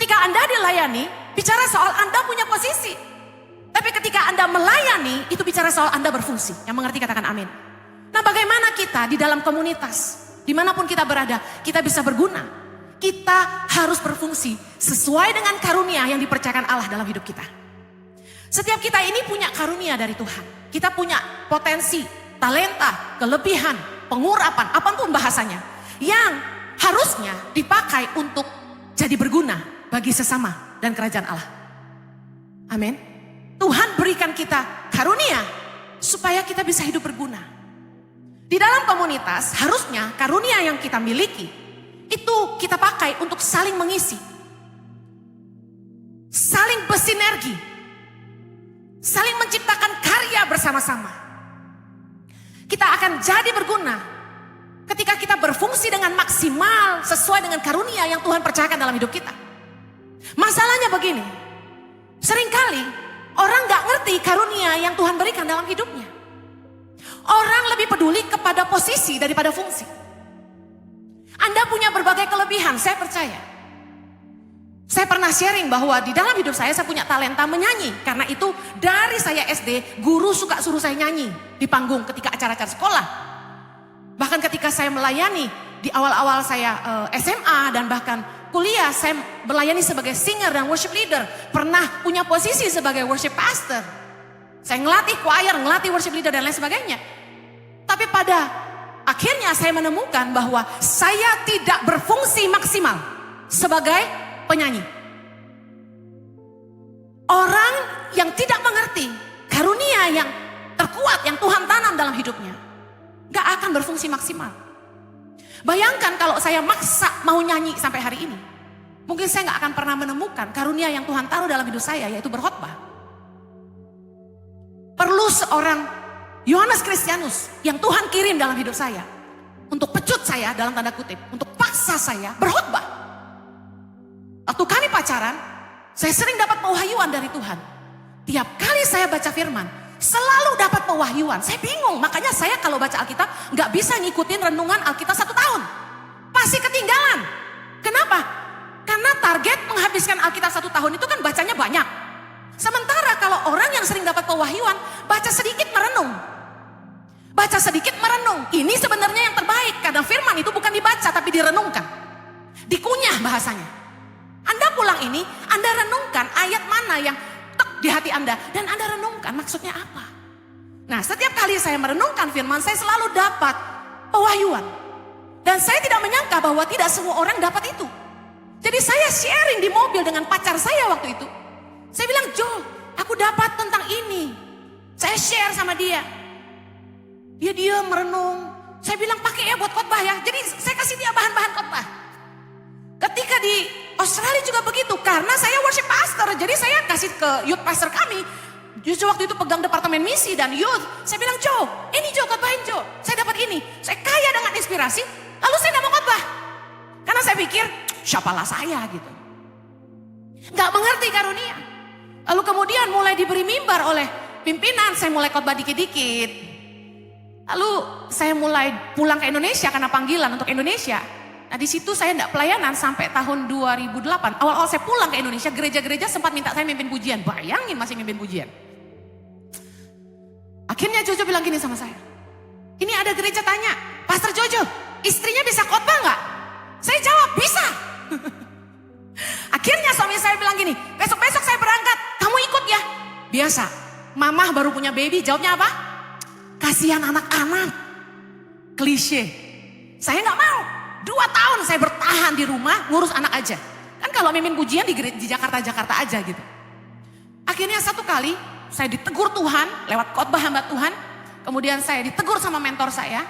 Ketika Anda dilayani, bicara soal Anda punya posisi. Tapi ketika Anda melayani, itu bicara soal Anda berfungsi. Yang mengerti katakan amin. Nah, bagaimana kita di dalam komunitas, dimanapun kita berada, kita bisa berguna. Kita harus berfungsi sesuai dengan karunia yang dipercayakan Allah dalam hidup kita. Setiap kita ini punya karunia dari Tuhan. Kita punya potensi, talenta, kelebihan, pengurapan, apapun bahasanya. Yang harusnya dipakai untuk jadi berguna bagi sesama dan kerajaan Allah. Amin. Tuhan berikan kita karunia supaya kita bisa hidup berguna. Di dalam komunitas harusnya karunia yang kita miliki itu kita pakai untuk saling mengisi. Saling bersinergi. Saling menciptakan karya bersama-sama. Kita akan jadi berguna ketika kita berfungsi dengan maksimal sesuai dengan karunia yang Tuhan percayakan dalam hidup kita. Masalahnya begini, seringkali orang gak ngerti karunia yang Tuhan berikan dalam hidupnya. Orang lebih peduli kepada posisi daripada fungsi. Anda punya berbagai kelebihan, saya percaya. Saya pernah sharing bahwa di dalam hidup saya punya talenta menyanyi. Karena itu dari saya SD, guru suka suruh saya nyanyi di panggung ketika acara-acara sekolah. Bahkan ketika saya melayani di awal-awal saya SMA dan bahkan kuliah, saya melayani sebagai singer dan worship leader. Pernah punya posisi sebagai worship pastor. Saya ngelatih choir, ngelatih worship leader dan lain sebagainya. Tapi pada akhirnya saya menemukan bahwa saya tidak berfungsi maksimal sebagai penyanyi. Orang yang tidak mengerti karunia yang terkuat yang Tuhan tanam dalam hidupnya gak akan berfungsi maksimal. Bayangkan kalau saya maksa mau nyanyi sampai hari ini, mungkin saya gak akan pernah menemukan karunia yang Tuhan taruh dalam hidup saya, yaitu berkhotbah. Perlu seorang Yohanes Kristianus yang Tuhan kirim dalam hidup saya untuk pecut saya dalam tanda kutip, untuk paksa saya berkhotbah. Waktu kami pacaran, saya sering dapat pewahyuan dari Tuhan. Tiap kali saya baca firman, selalu dapat pewahyuan. Saya bingung, makanya saya kalau baca Alkitab gak bisa ngikutin renungan Alkitab 1 tahun. Pasti ketinggalan. Kenapa? Karena target menghabiskan Alkitab 1 tahun itu kan bacanya banyak. Sementara kalau orang yang sering dapat pewahyuan, baca sedikit merenung. Baca sedikit merenung. Ini sebenarnya yang terbaik. Karena firman itu bukan dibaca tapi direnungkan. Dikunyah bahasanya. Anda pulang ini, Anda renungkan ayat mana yang tek di hati Anda. Dan Anda renungkan maksudnya apa. Nah, setiap kali saya merenungkan firman, saya selalu dapat pewahyuan. Dan saya tidak menyangka bahwa tidak semua orang dapat itu. Jadi saya sharing di mobil dengan pacar saya waktu itu. Saya bilang, Jo, aku dapat tentang ini. Saya share sama dia. Dia merenung. Saya bilang, pakai ya buat khotbah ya. Jadi saya kasih dia bahan-bahan khotbah. Ketika di Australia juga begitu, karena saya worship pastor, jadi saya kasih ke youth pastor kami. Justru waktu itu pegang departemen misi dan youth. Saya bilang, Jo, ini Jo, khotbahin Jo. Saya dapat ini. Saya kaya dengan inspirasi, lalu saya gak mau khotbah. Karena saya pikir, siapalah saya gitu. Gak mengerti karunia. Lalu kemudian mulai diberi mimbar oleh pimpinan, saya mulai khotbah dikit-dikit. Lalu saya mulai pulang ke Indonesia karena panggilan untuk Indonesia. Nah di situ saya tidak pelayanan sampai tahun 2008. Awal-awal saya pulang ke Indonesia, gereja-gereja sempat minta saya mimpin pujian. Bayangin masih mimpin pujian. Akhirnya Jojo bilang gini sama saya. Ini ada gereja tanya, Pastor Jojo, istrinya bisa khotbah nggak? Saya jawab, bisa. Akhirnya suami saya bilang gini, besok-besok saya berangkat, kamu ikut ya? Biasa, mamah baru punya baby, jawabnya apa? Kasihan anak-anak. Klise. Saya nggak mau. 2 tahun saya bertahan di rumah ngurus anak aja. Kan kalau mimpin pujian di Jakarta-Jakarta aja gitu. Akhirnya satu kali saya ditegur Tuhan lewat khotbah hamba Tuhan. Kemudian saya ditegur sama mentor saya.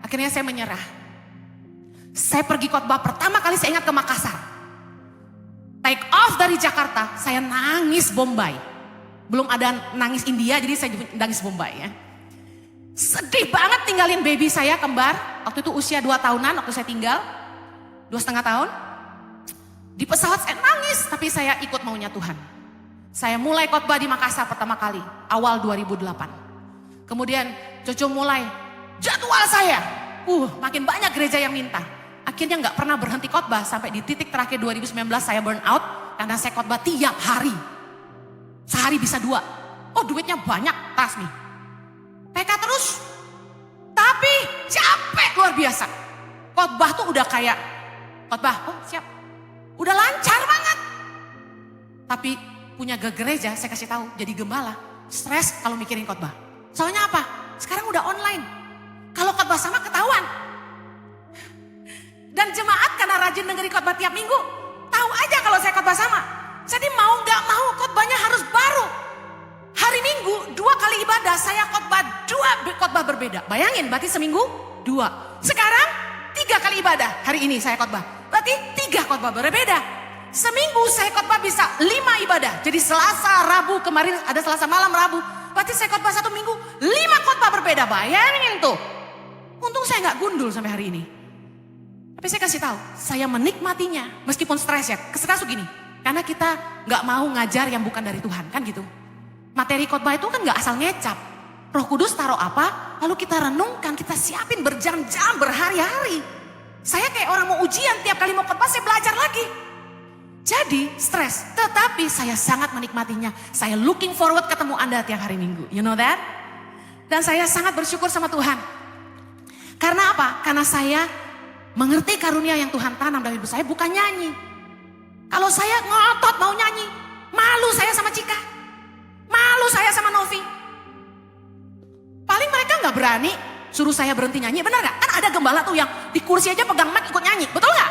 Akhirnya saya menyerah. Saya pergi khotbah pertama kali saya ingat ke Makassar. Take off dari Jakarta, saya nangis Bombay. Belum ada nangis India, jadi saya nangis Bombay ya. Sedih banget tinggalin baby saya kembar. Waktu itu usia 2 tahunan waktu saya tinggal. 2,5 tahun. Di pesawat saya nangis, tapi saya ikut maunya Tuhan. Saya mulai khotbah di Makassar pertama kali, awal 2008. Kemudian Jojo mulai jadwal saya. Makin banyak gereja yang minta. Akhirnya gak pernah berhenti khotbah sampai di titik terakhir 2019 saya burn out. karena saya khotbah tiap hari. Sehari bisa 2. Oh duitnya banyak, trust me. PK terus. Tapi capek luar biasa. Khotbah tuh udah kayak khotbah, oh siap. Udah lancar banget. Tapi punya gereja, saya kasih tahu, jadi gembala. Stres kalau mikirin khotbah. Soalnya apa? Sekarang udah online. Kalau khotbah sama ketahuan. Dan jemaat karena rajin dengerin khotbah tiap minggu, tahu aja kalau saya khotbah sama. Jadi mau nggak mau khotbahnya harus baru. Hari Minggu 2 kali ibadah saya khotbah 2 khotbah berbeda. Bayangin berarti seminggu 2. Sekarang 3 kali ibadah. Hari ini saya khotbah. Berarti 3 khotbah berbeda. Seminggu saya khotbah bisa 5 ibadah. Jadi Selasa, Rabu, kemarin ada Selasa malam, Rabu. Berarti saya khotbah 1 minggu 5 khotbah berbeda. Bayangin tuh. Untung saya nggak gundul sampai hari ini. Tapi saya kasih tahu, saya menikmatinya meskipun stres ya. Stres gini, karena kita nggak mau ngajar yang bukan dari Tuhan, kan gitu. Materi khotbah itu kan nggak asal ngecap. Roh Kudus taruh apa, lalu kita renungkan, kita siapin berjam-jam, berhari-hari. Saya kayak orang mau ujian, tiap kali mau khotbah saya belajar lagi. Jadi stres, tetapi saya sangat menikmatinya. Saya looking forward ketemu Anda tiap hari Minggu, you know that? Dan saya sangat bersyukur sama Tuhan. Karena apa? Karena saya mengerti karunia yang Tuhan tanam dalam hidup saya, bukan nyanyi. Kalau saya ngotot mau nyanyi, malu saya sama Cika, malu saya sama Novi. Paling mereka gak berani suruh saya berhenti nyanyi, benar gak? Kan ada gembala tuh yang di kursi aja pegang mic ikut nyanyi, betul gak?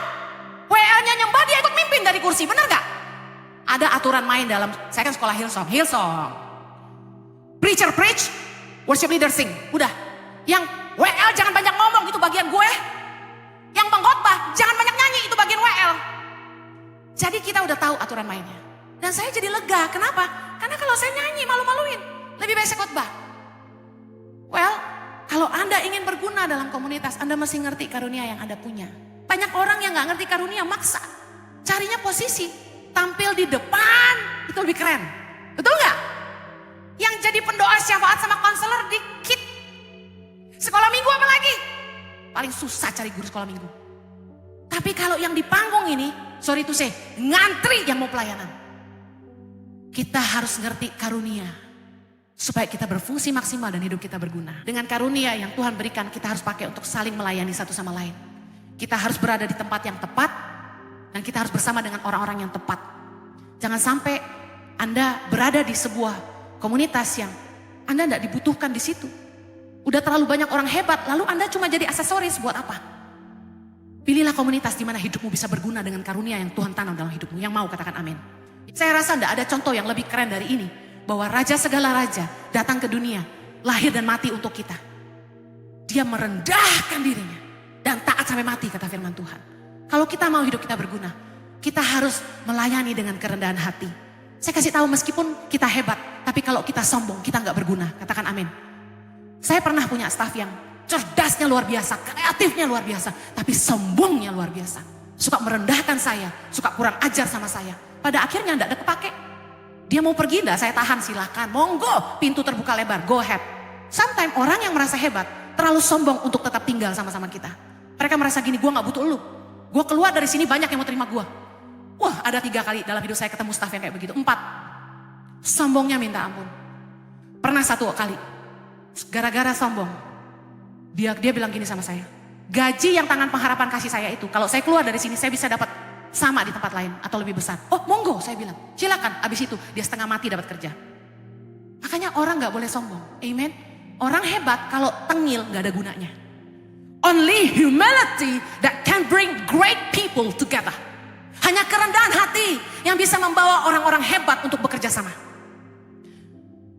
WA-nya nyembah dia ikut mimpin dari kursi, benar gak? Ada aturan main dalam, saya kan sekolah Hillsong. Preacher preach, worship leader sing, udah. Yang WL jangan banyak ngomong, itu bagian gue. Yang pengkhotbah jangan banyak nyanyi, itu bagian WL. Jadi kita udah tahu aturan mainnya. Dan saya jadi lega, kenapa? Karena kalau saya nyanyi malu-maluin, lebih baik saya khotbah. Well, kalau Anda ingin berguna dalam komunitas, Anda mesti ngerti karunia yang Anda punya. Banyak orang yang gak ngerti karunia, maksa. Carinya posisi, tampil di depan, itu lebih keren. Betul gak? Yang jadi pendoa syafaat sama konselor dikit. Sekolah minggu apa lagi? Paling susah cari guru sekolah minggu. Tapi kalau yang di panggung ini, sorry to say, ngantri yang mau pelayanan. Kita harus ngerti karunia. Supaya kita berfungsi maksimal dan hidup kita berguna. Dengan karunia yang Tuhan berikan, kita harus pakai untuk saling melayani satu sama lain. Kita harus berada di tempat yang tepat. Dan kita harus bersama dengan orang-orang yang tepat. Jangan sampai Anda berada di sebuah komunitas yang Anda tidak dibutuhkan di situ. Udah terlalu banyak orang hebat, lalu Anda cuma jadi aksesoris buat apa? Pilihlah komunitas di mana hidupmu bisa berguna dengan karunia yang Tuhan tanam dalam hidupmu. Yang mau katakan amin. Saya rasa tidak ada contoh yang lebih keren dari ini. Bahwa raja segala raja datang ke dunia, lahir dan mati untuk kita. Dia merendahkan dirinya dan taat sampai mati, kata firman Tuhan. Kalau kita mau hidup kita berguna, kita harus melayani dengan kerendahan hati. Saya kasih tahu meskipun kita hebat, tapi kalau kita sombong, kita nggak berguna. Katakan amin. Saya pernah punya staf yang cerdasnya luar biasa, kreatifnya luar biasa, tapi sombongnya luar biasa. Suka merendahkan saya, suka kurang ajar sama saya. Pada akhirnya enggak ada kepake. Dia mau pergi enggak, saya tahan, silakan. Monggo, pintu terbuka lebar, go ahead. Sometimes orang yang merasa hebat, terlalu sombong untuk tetap tinggal sama-sama kita. Mereka merasa gini, gue gak butuh lu. Gue keluar dari sini banyak yang mau terima gue. Wah, ada 3 kali dalam hidup saya ketemu staf yang kayak begitu. 4, sombongnya minta ampun. Pernah 1 kali, gara-gara sombong. Dia bilang gini sama saya, gaji yang tangan pengharapan kasih saya itu, kalau saya keluar dari sini saya bisa dapat sama di tempat lain atau lebih besar. Oh monggo, saya bilang, silakan. Abis itu dia setengah mati dapat kerja. Makanya orang gak boleh sombong, amen. Orang hebat kalau tengil gak ada gunanya. Only humility that can bring great people together. Hanya kerendahan hati yang bisa membawa orang-orang hebat untuk bekerja sama.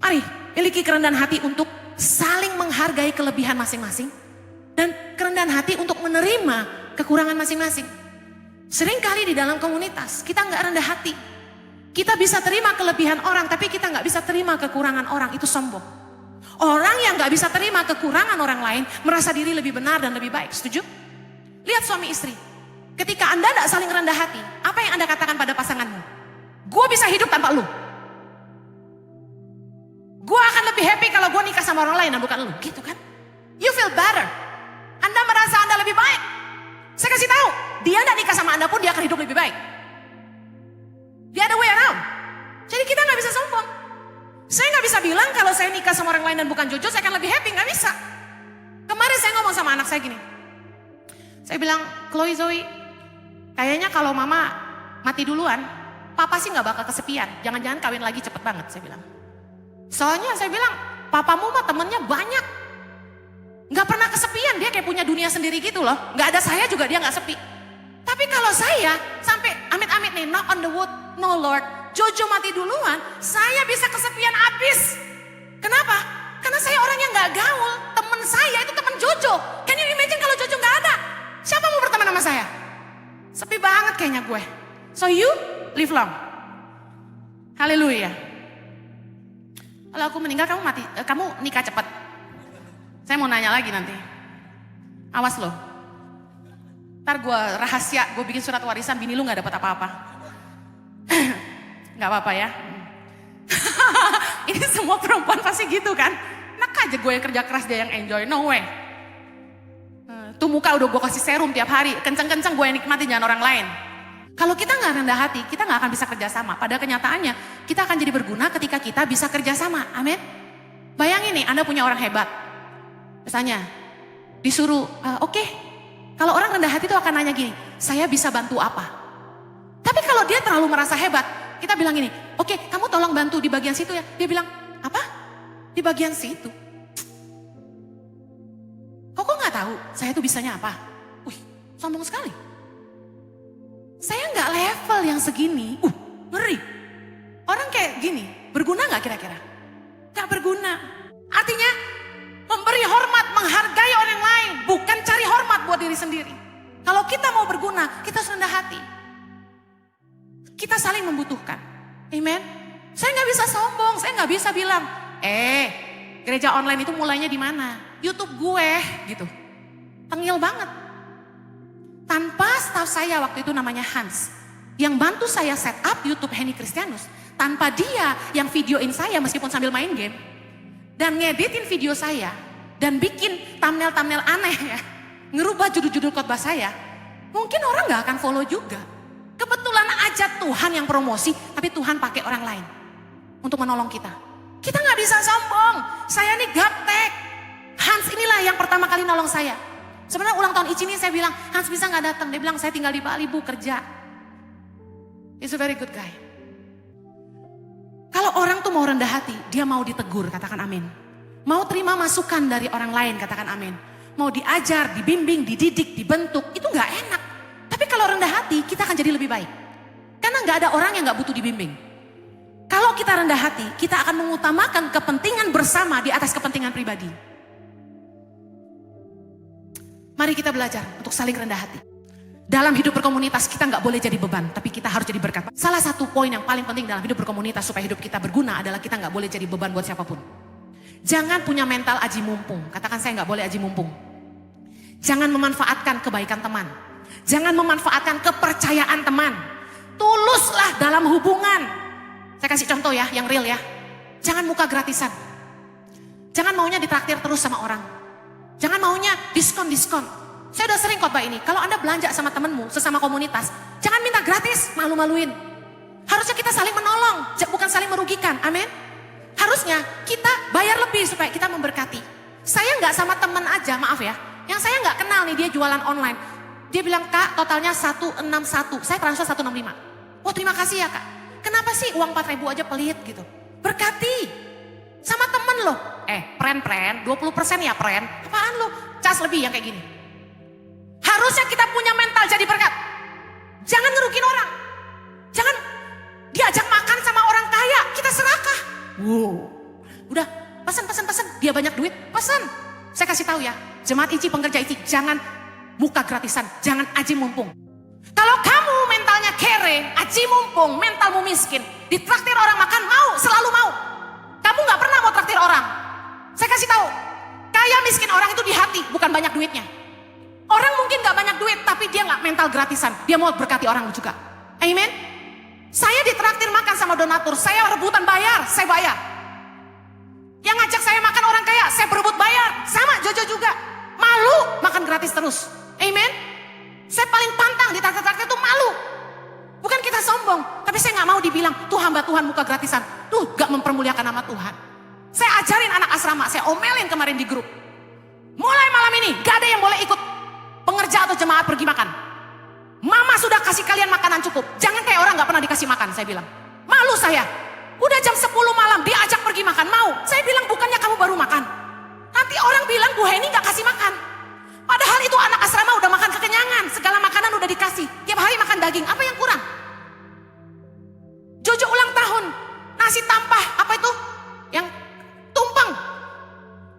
Mari miliki kerendahan hati untuk saling menghargai kelebihan masing-masing. Dan kerendahan hati untuk menerima kekurangan masing-masing. Seringkali di dalam komunitas kita nggak rendah hati. Kita bisa terima kelebihan orang, tapi kita nggak bisa terima kekurangan orang, itu sombong. Orang yang nggak bisa terima kekurangan orang lain, merasa diri lebih benar dan lebih baik. Setuju? Lihat suami istri. Ketika Anda nggak saling rendah hati, apa yang Anda katakan pada pasanganmu? Gue bisa hidup tanpa lu. Gue akan lebih happy kalau gue nikah sama orang lain dan bukan lu. Gitu kan? You feel better. Anda merasa Anda lebih baik. Saya kasih tahu, dia nggak nikah sama Anda pun dia akan hidup lebih baik. Dia bisa bilang kalau saya nikah sama orang lain dan bukan Jojo, saya akan lebih happy, nggak bisa. Kemarin saya ngomong sama anak saya gini. Saya bilang, Chloe, Zoe, kayaknya kalau mama mati duluan, papa sih nggak bakal kesepian. Jangan-jangan kawin lagi cepet banget, saya bilang. Soalnya saya bilang, papamu mah temennya banyak. Nggak pernah kesepian, dia kayak punya dunia sendiri gitu loh. Nggak ada saya juga dia nggak sepi. Tapi kalau saya sampai amit-amit nih, knock on the wood, no Lord, Jojo mati duluan, saya bisa kesepian abis. Kenapa? Karena saya orang yang nggak gaul. Temen saya itu temen Jojo. Can you imagine kalau Jojo nggak ada? Siapa mau berteman sama saya? Sepi banget kayaknya gue. So you live long. Haleluya. Kalau aku meninggal kamu mati, kamu nikah cepat. Saya mau nanya lagi nanti. Awas loh. Ntar gue rahasia, gue bikin surat warisan, bini lu gak dapat apa-apa. Gak apa-apa ya. Ini semua perempuan pasti gitu kan. Enak aja gue yang kerja keras, dia yang enjoy. No way. Tuh muka udah gue kasih serum tiap hari. Kenceng-kenceng gue yang nikmatin, jangan orang lain. Kalau kita gak rendah hati, kita gak akan bisa kerjasama. Pada kenyataannya, kita akan jadi berguna ketika kita bisa kerjasama. Amin. Bayangin nih, Anda punya orang hebat. Misalnya, disuruh, oke. Kalau orang rendah hati itu akan nanya gini, saya bisa bantu apa? Tapi kalau dia terlalu merasa hebat, kita bilang gini, oke, kamu tolong bantu di bagian situ ya. Dia bilang, apa? Di bagian situ? Kok gak tahu saya itu bisanya apa? Wih, sombong sekali. Saya gak level yang segini. Ngeri. Orang kayak gini, berguna gak kira-kira? Gak berguna. Artinya, memberi hormat, menghargai orang lain, bukan cari hormat buat diri sendiri. Kalau kita mau berguna, kita harus rendah hati. Kita saling membutuhkan. Amen. Saya nggak bisa sombong, saya nggak bisa bilang, gereja online itu mulainya di mana? YouTube gue, gitu. Tengil banget. Tanpa staff saya waktu itu namanya Hans, yang bantu saya set up YouTube Henny Christianus. Tanpa dia yang videoin saya meskipun sambil main game. Dan ngeditin video saya, dan bikin thumbnail-thumbnail aneh ya, ngerubah judul-judul khotbah saya, mungkin orang gak akan follow juga. Kebetulan aja Tuhan yang promosi, tapi Tuhan pakai orang lain untuk menolong kita. Kita gak bisa sombong, saya nih gaptek. Hans inilah yang pertama kali nolong saya. Sebenarnya ulang tahun Ici ini saya bilang, Hans bisa gak datang? Dia bilang, saya tinggal di Bali Bu, kerja. He's a very good guy. Kalau orang tuh mau rendah hati, dia mau ditegur, katakan amin. Mau terima masukan dari orang lain, katakan amin. Mau diajar, dibimbing, dididik, dibentuk, itu gak enak. Tapi kalau rendah hati, kita akan jadi lebih baik. Karena gak ada orang yang gak butuh dibimbing. Kalau kita rendah hati, kita akan mengutamakan kepentingan bersama di atas kepentingan pribadi. Mari kita belajar untuk saling rendah hati. Dalam hidup berkomunitas kita nggak boleh jadi beban, tapi kita harus jadi berkat. Salah satu poin yang paling penting dalam hidup berkomunitas supaya hidup kita berguna adalah kita nggak boleh jadi beban buat siapapun. Jangan punya mental aji mumpung. Katakan saya nggak boleh aji mumpung. Jangan memanfaatkan kebaikan teman. Jangan memanfaatkan kepercayaan teman. Tuluslah dalam hubungan. Saya kasih contoh ya, yang real ya. Jangan muka gratisan. Jangan maunya ditraktir terus sama orang. Jangan maunya diskon-diskon. Saya udah sering khotbah ini, kalau Anda belanja sama temenmu, sesama komunitas, jangan minta gratis, malu-maluin. Harusnya kita saling menolong, bukan saling merugikan, amin. Harusnya kita bayar lebih supaya kita memberkati. Saya nggak sama temen aja, maaf ya, yang saya nggak kenal nih, dia jualan online. Dia bilang, Kak totalnya 161, saya transfer 165. Oh terima kasih ya Kak, kenapa sih uang 4.000 aja pelit gitu. Berkati, sama temen loh. Pren, 20% ya pren, apaan lo, cas lebih yang kayak gini. Harusnya kita punya mental jadi berkat. Jangan ngerugin orang. Jangan diajak makan sama orang kaya, kita serakah. Wow. Udah, pesan. Dia banyak duit, pesan. Saya kasih tahu ya, jemaat Ici, pengerja Ici, jangan muka gratisan, jangan aji mumpung. Kalau kamu mentalnya kere, aji mumpung, mentalmu miskin, ditraktir orang makan, mau, selalu mau. Kamu gak pernah mau traktir orang. Saya kasih tahu, kaya miskin orang itu di hati, bukan banyak duitnya. Orang mungkin gak banyak duit, tapi dia gak mental gratisan. Dia mau berkati orang juga. Amen. Saya ditraktir makan sama donatur, saya rebutan bayar, saya bayar. Yang ngajak saya makan orang kaya, saya berebut bayar. Sama Jojo juga. Malu makan gratis terus. Amen. Saya paling pantang ditraktir-traktir itu malu. Bukan kita sombong, tapi saya gak mau dibilang, tuh hamba Tuhan muka gratisan. Tuh gak mempermuliakan nama Tuhan. Saya ajarin anak asrama, saya omelin kemarin di grup. Mulai malam ini gak ada yang boleh ikut pengerja atau jemaat pergi makan. Mama sudah kasih kalian makanan cukup. Jangan kayak orang gak pernah dikasih makan, saya bilang. Malu saya. Udah jam 10 malam diajak pergi makan, mau. Saya bilang bukannya kamu baru makan. Nanti orang bilang Bu Heni gak kasih makan. Padahal itu anak asrama udah makan kekenyangan. Segala makanan udah dikasih. Tiap hari makan daging, apa yang kurang? Jojo ulang tahun, nasi tampah, apa itu? Yang tumpeng,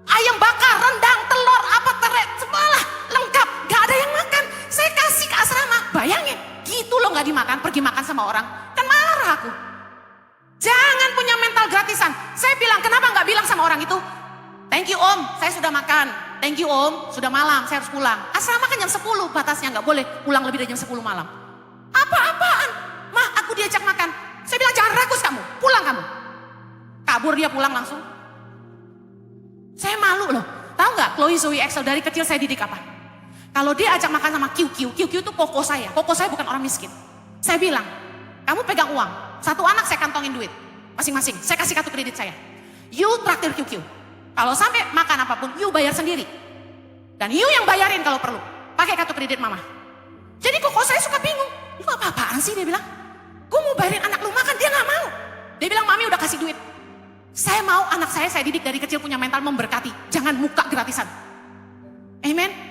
ayam bakar, rendang, telur, apa terek, semualah lengkap. Gak ada yang makan. Saya kasih ke asrama. Bayangin, gitu loh gak dimakan, pergi makan sama orang. Kan marah aku. Jangan punya mental gratisan. Saya bilang, kenapa gak bilang sama orang itu? Thank you om, saya sudah makan. Thank you om, sudah malam, saya harus pulang. Asrama kan jam 10 batasnya, gak boleh pulang lebih dari jam 10 malam. Apa-apaan? Mah, aku diajak makan. Saya bilang, jangan ragus kamu, pulang kamu. Kabur dia pulang langsung. Saya malu loh. Tahu gak Chloe Zoe Excel dari kecil saya didik apa? Kalau dia ajak makan sama QQ itu koko saya. Koko saya bukan orang miskin. Saya bilang, kamu pegang uang. Satu anak saya kantongin duit. Masing-masing, saya kasih kartu kredit saya. You traktir QQ. Kalau sampai makan apapun, you bayar sendiri. Dan you yang bayarin kalau perlu. Pakai kartu kredit mama. Jadi koko saya suka bingung. Lu apa-apaan sih dia bilang. Gue mau bayarin anak lu makan, dia gak mau. Dia bilang mami udah kasih duit. Saya mau anak saya didik dari kecil punya mental memberkati. Jangan muka gratisan. Amen.